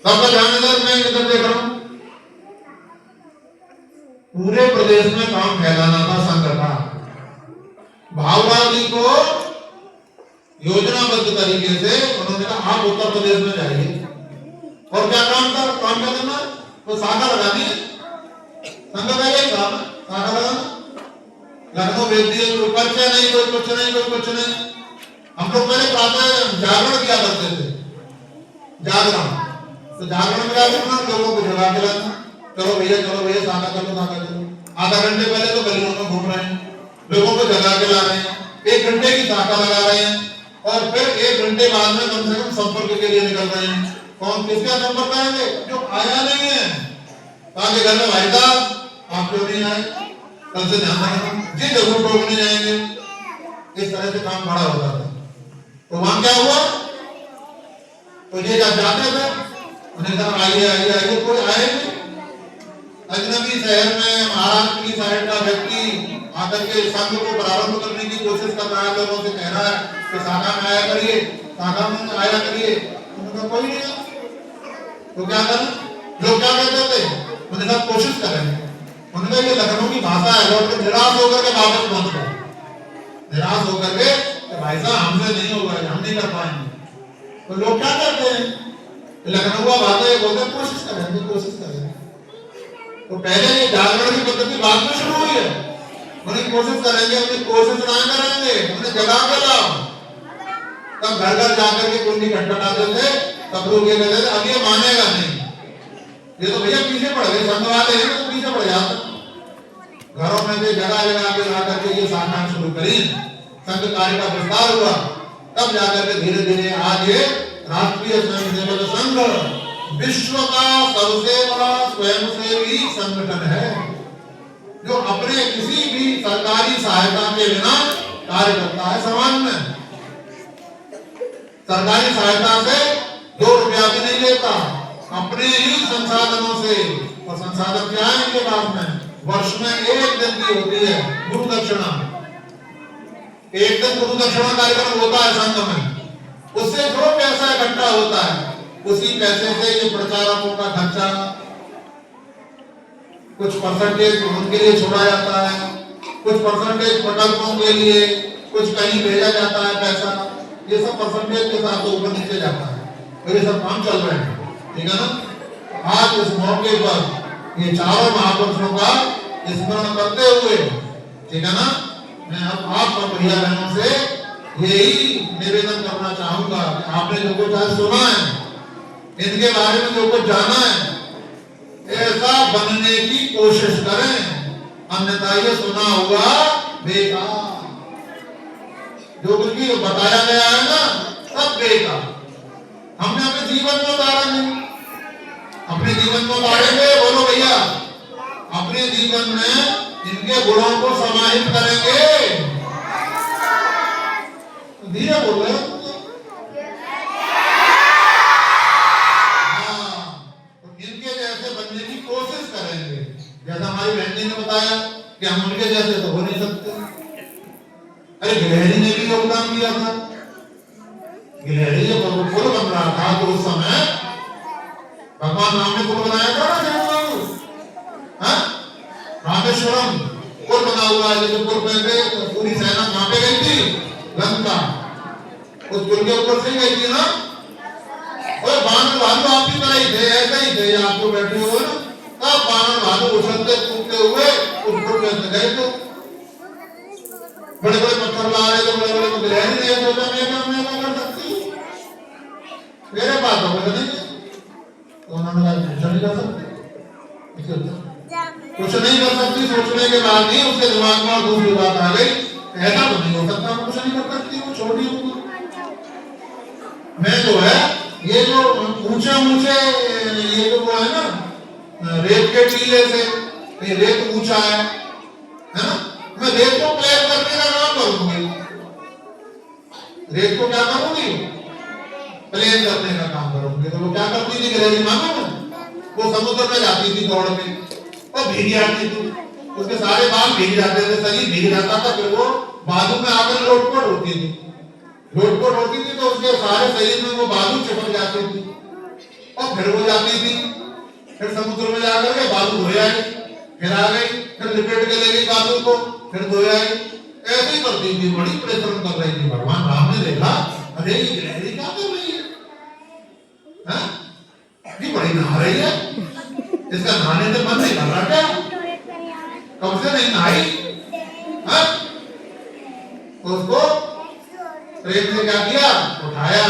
सबका ध्यान इधर, मैं इधर देख रहा हूं। पूरे प्रदेश में काम फैलाना था संघ का। भावराव जी को योजनाबद्ध तरीके से उन्होंने कहा आप उत्तर प्रदेश में जाइए और क्या काम करना, तो शाखा लगानी है। संघ का यही काम है, शाखा लगाना। लखनऊ भेज दिए, कोई पर्चा नहीं, कोई कुछ नहीं, कोई कुछ नहीं। हम लोग पहले प्रातः जागरण किया करते थे, जागरण। तो जागरण में क्या करना, लोगों को जगा के लाना, चलो भैया शाखा करो, शाखा करो। आधा घंटे पहले तो गलियों में घूम रहे हैं, लोगों को जगा के ला रहे हैं, 1 घंटे की शाखा लगा रहे हैं, और फिर 1 घंटे बाद में कम से कम संपर्क के लिए निकल रहे हैं। कौन किसका संपर्क करेंगे, जो आया नहीं है। ताकि घर में भाई साहब आप क्यों नहीं आए, कल से ध्यान रखना, जी जरूर टोकने जाएंगे। इस तरह से काम बड़ा होता था। तो वहां क्या हुआ, तो ये जब जाते थे उन्हें कहा आइए आइए आइए, कोई आए नहीं। अजनबी शहर में महाराष्ट्र की साइड का व्यक्ति आकर के संघ को प्रारंभ करने की कोशिश कर रहा है, लोगों से कह रहा है कि शाखा में आया करिए, शाखा में आया करिए। उन्होंने कोई नहीं, तो क्या करें, लोग क्या कहते थे, उन्हें सब कोशिश करेंगे। उन्होंने ये लखनऊ की भाषा है, लोग निराश होकर के वापस पहुंच गए, निराश होकर के भाई साहब हमसे नहीं होगा, हम नहीं कर पाएंगे। तो लोग क्या करते हैं, लखनऊ का भाषा ये बोलते कोशिश करेंगे, कोशिश करेंगे। तो पहले ये जागरण की पद्धति बाद में शुरू हुई है। उन्हें कोशिश करेंगे, उन्हें कोशिश ना करेंगे, उन्हें जगा के लाओ। तब घर घर जाकर के कुंडी खटखटाते थे, तब लोग ये कहते थे अब ये मानेगा नहीं, ये तो भैया पीछे पड़ गए, संघ वाले हैं तो पीछे पड़ जाते। घरों में से जगह जगह पे ला करके ये शाखाएं शुरू करी, संघ कार्य का विस्तार हुआ। तब जाकर के धीरे धीरे आज ये राष्ट्रीय स्वयंसेवक संघ विश्व का सबसे बड़ा स्वयंसेवी संगठन है, जो अपने किसी भी सरकारी सहायता के बिना कार्य करता है। समाज में सरकारी सहायता से 2 रुपया भी नहीं लेता, अपने ही संसाधनों से। और संसाधन क्या है इनके पास में, वर्ष में 1 दिन की होती है गुरु दक्षिणा। 1 दिन गुरु दक्षिणा कार्यक्रम होता है संघ में। उससे जो पैसा इकट्ठा होता है, उसी पैसे से ये प्रचारकों का खर्चा, कुछ परसेंटेज उनके लिए छोड़ा जाता है, कुछ परसेंटेज प्रकल्पों के लिए, कुछ कहीं भेजा जाता है पैसा। ये सब परसेंटेज के साथ ऊपर नीचे जाता है। तो ये सब काम चल रहे हैं, ठीक है ना। आज इस मौके पर ये चारों महापुरुषों का स्मरण करते हुए, ठीक है ना, मैं अब आप भैया बहनों से यही निवेदन करना चाहूंगा कि आपने जो कुछ आज सुना है, इनके बारे में जो कुछ जाना है, ऐसा बनने की कोशिश करें, अन्यथा ये सुना हुआ बेकार। जो कुछ भी बताया गया है ना, सब बेकार। हमने अपने जीवन में उतारा नहीं, अपने जीवन में उतारेंगे। बोलो भैया, अपने जीवन में इनके गुणों को समाहित करेंगे। धीरे बोल रहे हो, जैसा हमारी बहन जी ने बताया कि हम उनके जैसे तो हो नहीं सकते। अरे गिलहरी ने भी योगदान दिया था। गिलहरी जब पुल बन रहा था तो उस समय भगवान राम ने पुल बनाया था ना, रामेश्वरम पुल बना हुआ है। जब पुल पे पूरी सेना कहां पे गई थी, लंका। उस पुल के ऊपर से गई थी ना। और बानर भालू आपकी तरह ही थे, ऐसे ही थे, आप तो बैठे हो ना। तब बानर भालू उछलते कूदते हुए उस पुल पे गए थे। बड़े बड़े पत्थर ला रहे थे, बड़े बड़े को गिलहरी नहीं सोचा मैं क्या कर सकती, मेरे पास तो कुछ नहीं। तो उन्होंने कहा कुछ नहीं कर सकती, कुछ नहीं कर सकती। सोचने के बाद ही उसके दिमाग में दूसरी बात आ गई, ऐसा तो नहीं हो सकता, मैं कुछ नहीं कर सकती, वो छोटी हूँ मैं। जो है ये जो ऊंचे ऊंचे ये जो वो है ना रेत के टीले से, ये रेत ऊंचा है ना, मैं रेत को प्लेन करने का काम करूंगी। रेत को क्या करूंगी, प्लेन करने का काम करूंगी। तो वो क्या करती थी गिलहरी मालूम है, वो समुद्र में जाती थी दौड़ के और भीग जाती थी, उसके सारे बाल भीग जाते थे, शरीर भीग जाता था। फिर वो बाजू में आकर लोटपोट होती थी, लोटपोट होती थी तो उसके सारे शरीर में वो बाजू चिपक जाती थी। और फिर वो जाती थी, फिर समुद्र में जाकर के बालू धोए आई, फिर आ गई, फिर लिपेट के ले गई बालू को, फिर धोए आई। ऐसे ही करती थी, बड़ी परिश्रम कर रही थी। भगवान राम ने देखा, अरे ये गिलहरी क्या कर रही है, ये बड़ी नहा रही है, इसका नहाने से मन नहीं कर रहा क्या, कब से नहीं नहाई। उसको प्रेम से क्या किया, उठाया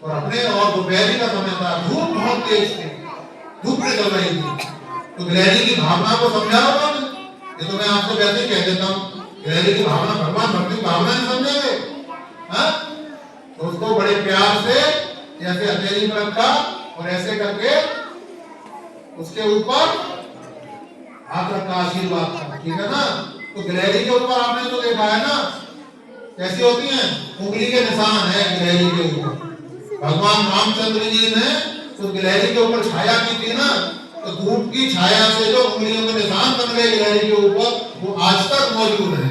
और अपने, और दोपहरी का समय था, धूप बहुत तेज थी, धूप निकल रही थी, तो गिलहरी की भावना को समझा होगा। ये तो मैं आपको वैसे ही कह देता हूँ, गिलहरी की भावना, भगवान भक्ति की भावना नहीं समझेंगे। तो उसको बड़े प्यार से ऐसे हथेली में रखा और ऐसे करके उसके ऊपर हाथ रखा, आशीर्वाद का, ठीक है ना। तो गिलहरी के ऊपर आपने तो देखा है ना कैसी होती हैं, उंगली के निशान है गिलहरी के ऊपर। भगवान रामचंद्र जी ने उस गिलहरी के ऊपर छाया की थी ना, तो धूप की छाया से जो उंगलियों के निशान बन गए गिलहरी के ऊपर, वो आज तक मौजूद है।